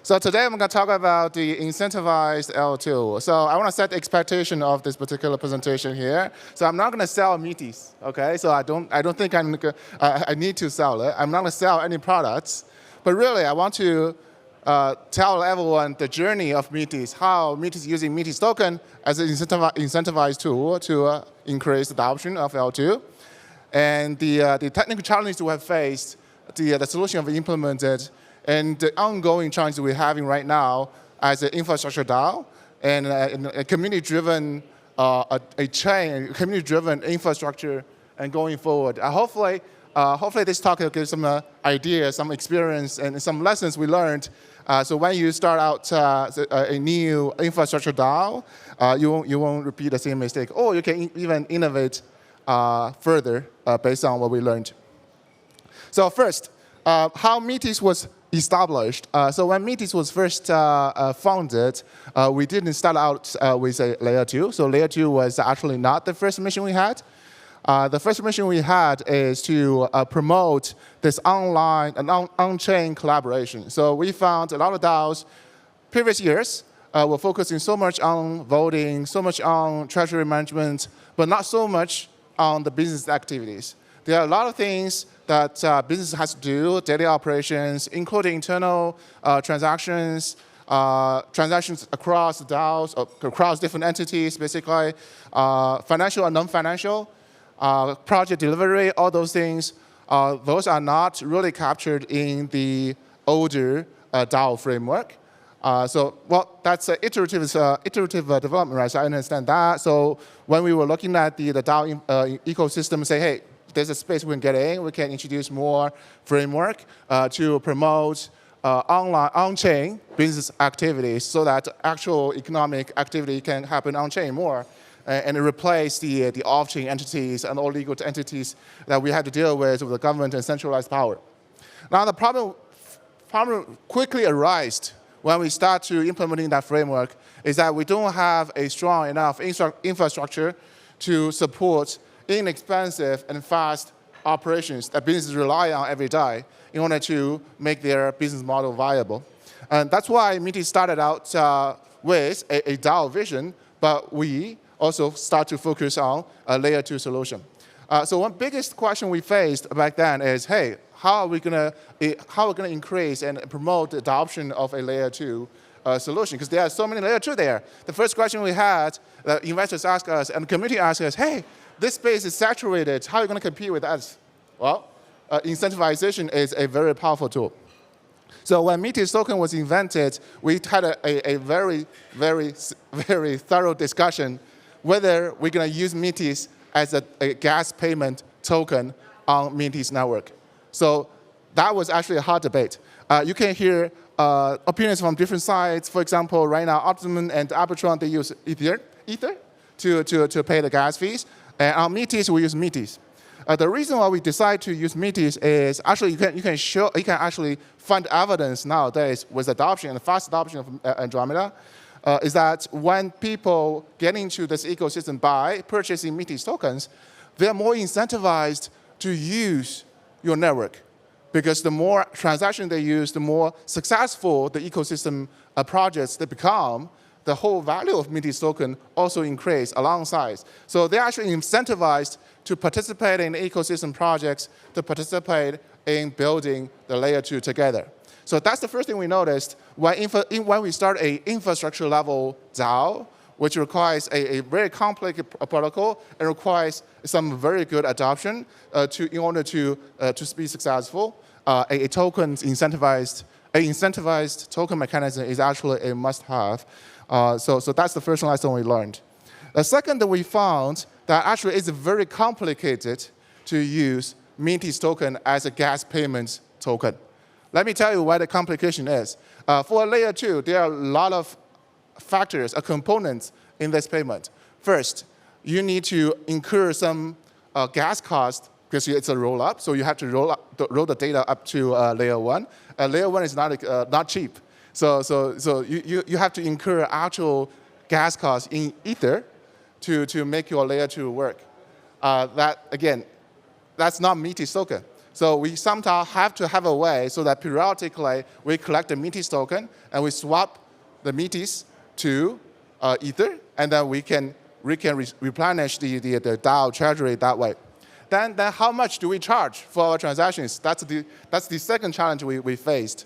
So today I'm going to talk about the incentivized L2. So I want to set the expectation of this particular presentation here. So I'm not going to sell Metis, okay? So I don't think I need to sell it. I'm not going to sell any products, but really I want to tell everyone the journey of Metis, how Metis using Metis token as an incentivized tool to increase adoption of L2, and the technical challenges we have faced, the solution we implemented, and the ongoing challenges we're having right now as an infrastructure DAO and a community-driven community-driven infrastructure, and going forward. Hopefully this talk will give some ideas, some experience, and some lessons we learned. So when you start out a new infrastructure DAO, you won't repeat the same mistake, or you can even innovate further based on what we learned. So first, how Metis was established. So when Metis was first founded, we didn't start out with a layer 2. So layer 2 was actually not the first mission we had. The first mission we had is to promote this online and on-chain collaboration. So we found a lot of DAOs previous years were focusing so much on voting, so much on treasury management, but not so much on the business activities. There are a lot of things that business has to do, daily operations, including internal transactions, transactions across the DAOs, across different entities, basically, financial and non-financial, project delivery, all those things. Those are not really captured in the older DAO framework. Well, that's iterative development, right? So I understand that. So when we were looking at the DAO ecosystem, say, hey, there's a space we can get in. We can introduce more framework to promote on-chain business activities so that actual economic activity can happen on-chain more and replace the off-chain entities and all legal entities that we had to deal with the government and centralized power. Now, the problem quickly arose when we start to implementing that framework is that we don't have a strong enough infrastructure to support inexpensive and fast operations that businesses rely on every day in order to make their business model viable. And that's why Metis started out with a DAO vision, but we also start to focus on a layer 2 solution. So one biggest question we faced back then is, hey, how are we going to increase and promote the adoption of a layer 2 solution? Because there are so many layer 2 there. The first question we had, investors asked us and the community asked us, hey, this space is saturated. How are you going to compete with us? Well, incentivization is a very powerful tool. So when Metis token was invented, we had a very, very, very thorough discussion whether we're going to use Metis as a gas payment token on Metis network. So that was actually a hard debate. You can hear opinions from different sides. For example, right now, Optimum and Arbitron, they use Ether to pay the gas fees. And on Metis, we use Metis. The reason why we decide to use Metis is actually you can actually find evidence nowadays with adoption and the fast adoption of Andromeda, is that when people get into this ecosystem by purchasing Metis tokens, they're more incentivized to use your network. Because the more transactions they use, the more successful the ecosystem projects they become, the whole value of Metis token also increase alongside. So they're actually incentivized to participate in ecosystem projects, to participate in building the layer 2 together. So that's the first thing we noticed when we start an infrastructure level DAO, which requires a very complex protocol and requires some very good adoption in order to be successful. A incentivized token mechanism is actually a must-have. So that's the first lesson we learned. The second that we found that actually it's very complicated to use Metis token as a gas payment token. Let me tell you why the complication is. For a layer 2, there are a lot of factors or components in this payment. First, you need to incur some gas cost because it's a roll-up, so you have to roll the data up to layer 1. Layer 1 is not cheap. So you have to incur actual gas costs in Ether to make your layer 2 work. That, again, that's not Metis token. So we somehow have to have a way so that periodically we collect the Metis token and we swap the Metis to Ether, and then we can replenish the DAO treasury that way. Then how much do we charge for our transactions? That's the second challenge we faced.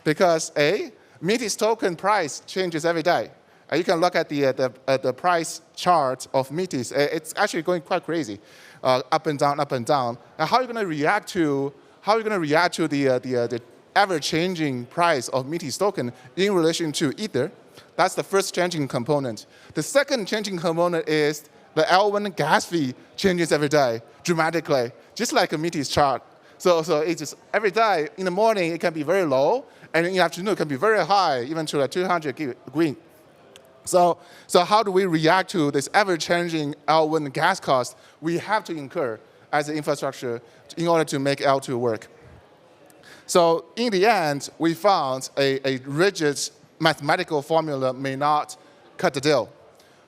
Because Metis token price changes every day. You can look at the price chart of Metis. It's actually going quite crazy, up and down, up and down. Now, how are you going to react to the ever-changing price of Metis token in relation to Ether? That's the first changing component. The second changing component is the L1 gas fee changes every day dramatically, just like a Metis chart. So it's just every day in the morning it can be very low, and in the afternoon it can be very high, even to like 200 green. So how do we react to this ever-changing L1 gas cost we have to incur as an infrastructure in order to make L2 work? So in the end, we found a rigid mathematical formula may not cut the deal.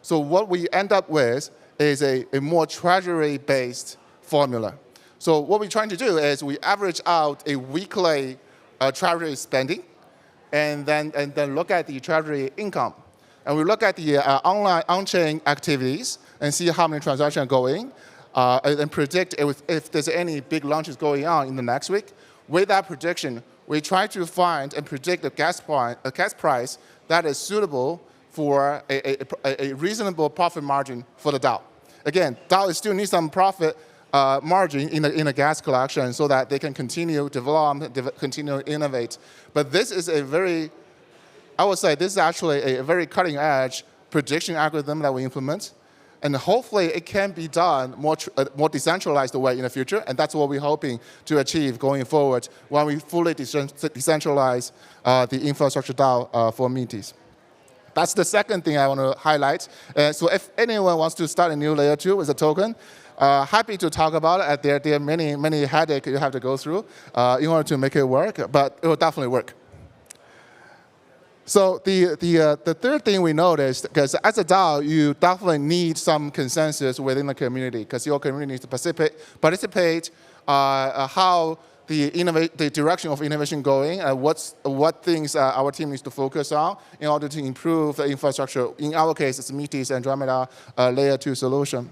So what we end up with is a more treasury-based formula. So what we're trying to do is we average out a weekly treasury spending, and then look at the treasury income. And we look at the online on-chain activities and see how many transactions are going, and predict if there's any big launches going on in the next week. With that prediction, we try to find and predict a gas price that is suitable for a reasonable profit margin for the DAO. Again, DAO still needs some profit margin in the gas collection so that they can continue to develop, continue to innovate. But this is I would say this is actually a very cutting-edge prediction algorithm that we implement. And hopefully it can be done more decentralized way in the future, and that's what we're hoping to achieve going forward when we fully decentralize the infrastructure DAO for Metis. That's the second thing I want to highlight. So if anyone wants to start a new layer 2 with a token, happy to talk about it. There are many headaches you have to go through in order to make it work, but it will definitely work. So the third thing we noticed, because as a DAO, you definitely need some consensus within the community, because your community needs to participate how the direction of innovation going, what things our team needs to focus on in order to improve the infrastructure. In our case, it's Metis Andromeda layer 2 solution.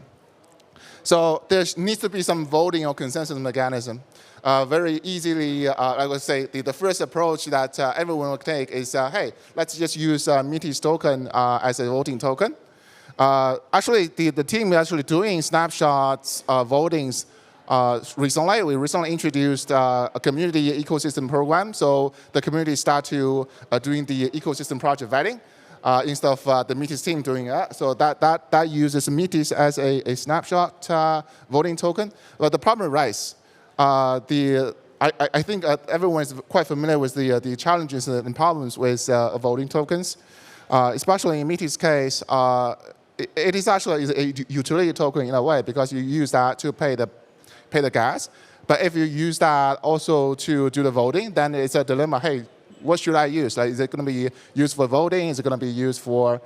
So there needs to be some voting or consensus mechanism. Very easily, I would say the first approach that everyone will take is, hey, let's just use Metis token as a voting token. Actually, the team is actually doing snapshots votings recently. We recently introduced a community ecosystem program, so the community start to doing the ecosystem project vetting instead of the Metis team doing it. So that uses Metis as a snapshot voting token. But the problem arises. I think everyone is quite familiar with the challenges and problems with voting tokens, especially in Metis' case. It is actually a utility token in a way because you use that to pay the gas. But if you use that also to do the voting, then it's a dilemma. Hey, what should I use? Like, is it going to be used for voting? Is it going to be used for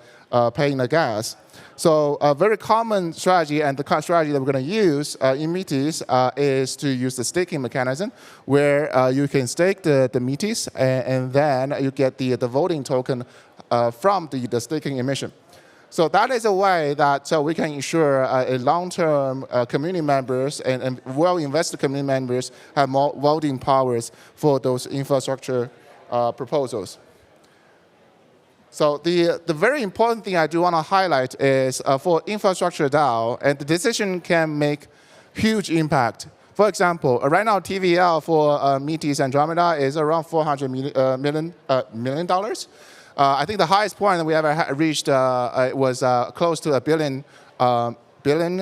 paying the gas? So a very common strategy, and the strategy that we're going to use in Metis is to use the staking mechanism, where you can stake the Metis, and then you get the voting token from the staking emission. So that is a way that we can ensure a long-term community members and well-invested community members have more voting powers for those infrastructure proposals. So the very important thing I do want to highlight is for infrastructure DAO, and the decision can make huge impact. For example, right now TVL for Metis Andromeda is around $400 million. I think the highest point that we ever reached was close to $1 billion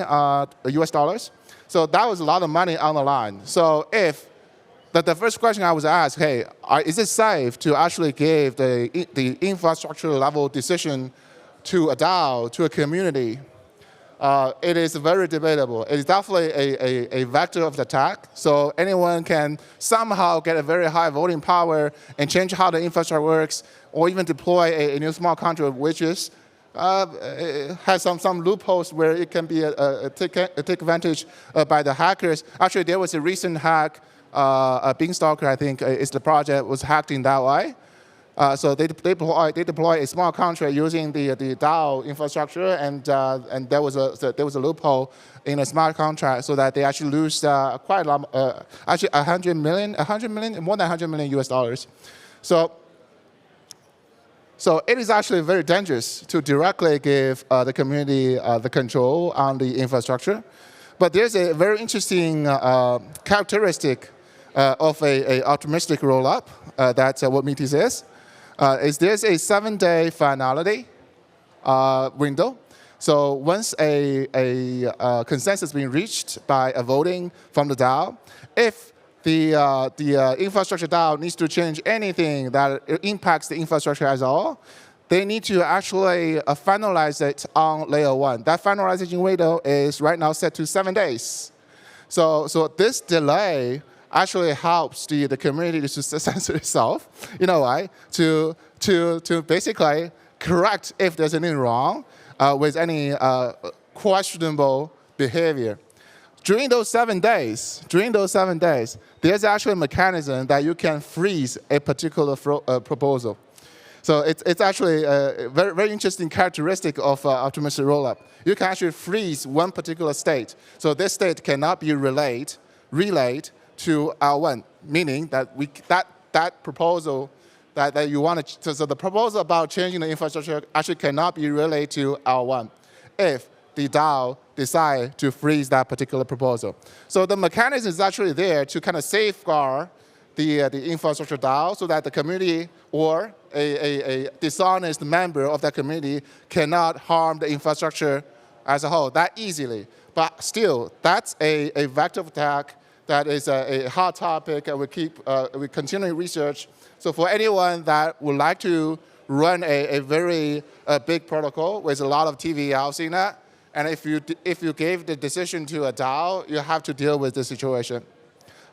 US dollars. So that was a lot of money on the line. So if the first question I was asked, hey, is it safe to actually give the infrastructure level decision to a DAO, to a community? It is very debatable. It is definitely a vector of attack. So anyone can somehow get a very high voting power and change how the infrastructure works, or even deploy a new smart contract which is has some loopholes where it can be take advantage by the hackers. Actually, there was a recent hack Beanstalker, I think, is the project was hacked in that way. So they deploy a smart contract using the DAO infrastructure, and there was a loophole in a smart contract so that they actually lose quite a lot, actually 100 million, more than 100 million US dollars. So it is actually very dangerous to directly give the community the control on the infrastructure. But there's a very interesting characteristic of a optimistic rollup. That's what Metis is there's a 7-day finality window. So once a consensus has been reached by a voting from the DAO, if the infrastructure DAO needs to change anything that impacts the infrastructure as a whole, they need to actually finalize it on layer 1. That finalization window is right now set to 7 days. So this delay actually helps the community to censor itself, in a way, to basically correct if there's anything wrong with any questionable behavior. During those 7 days, there's actually a mechanism that you can freeze a particular proposal. So it's actually a very, very interesting characteristic of optimistic rollup. You can actually freeze one particular state. So this state cannot be relayed to L1, meaning that that proposal that you want to, so the proposal about changing the infrastructure actually cannot be relayed to L1 if the DAO decide to freeze that particular proposal. So the mechanism is actually there to kind of safeguard the infrastructure DAO so that the community or a dishonest member of that community cannot harm the infrastructure as a whole that easily. But still, that's a vector of attack that is a hot topic, and we continue research. So for anyone that would like to run a very big protocol with a lot of TVLs in it, and if you gave the decision to a DAO, you have to deal with the situation.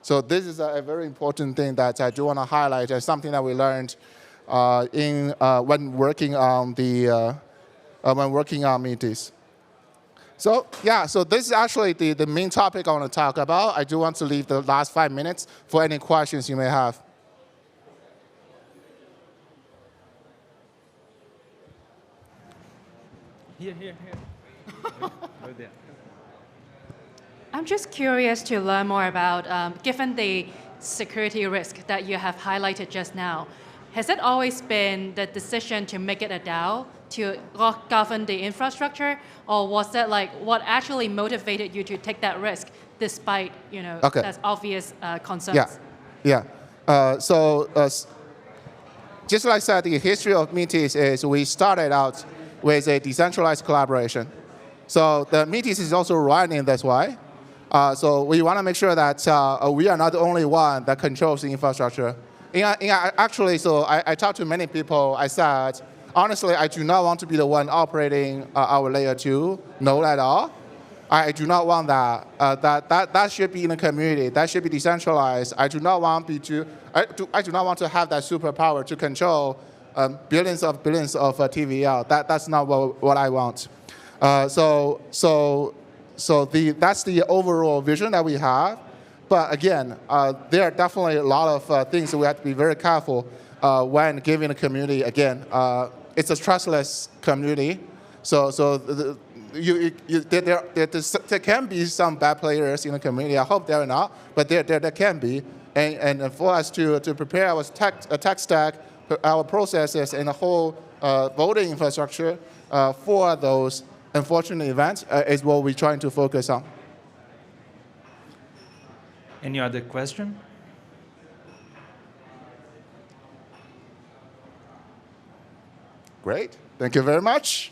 So this is a very important thing that I do want to highlight, and something that we learned when working on Metis. So yeah, so this is actually the main topic I want to talk about. I do want to leave the last 5 minutes for any questions you may have. Here. Right there. I'm just curious to learn more about, given the security risk that you have highlighted just now, has it always been the decision to make it a DAO to govern the infrastructure, or was that like what actually motivated you to take that risk despite that's obvious concerns? Yeah. Just like I said, the history of Metis is we started out with a decentralized collaboration. So the Metis is also run in this way. So we want to make sure that we are not the only one that controls the infrastructure. Actually, so I talked to many people. I said, honestly, I do not want to be the one operating our layer 2 node at all. I do not want that. That should be in the community. That should be decentralized. I do not want to have that superpower to control billions of TVL. That's not what I want. That's the overall vision that we have. But again, there are definitely a lot of things that we have to be very careful when giving the community. Again, it's a trustless community. There can be some bad players in the community. I hope there are not, but there can be. And for us to prepare our tech stack, our processes, and the whole voting infrastructure for those unfortunate events is what we're trying to focus on. Any other question? Great. Thank you very much.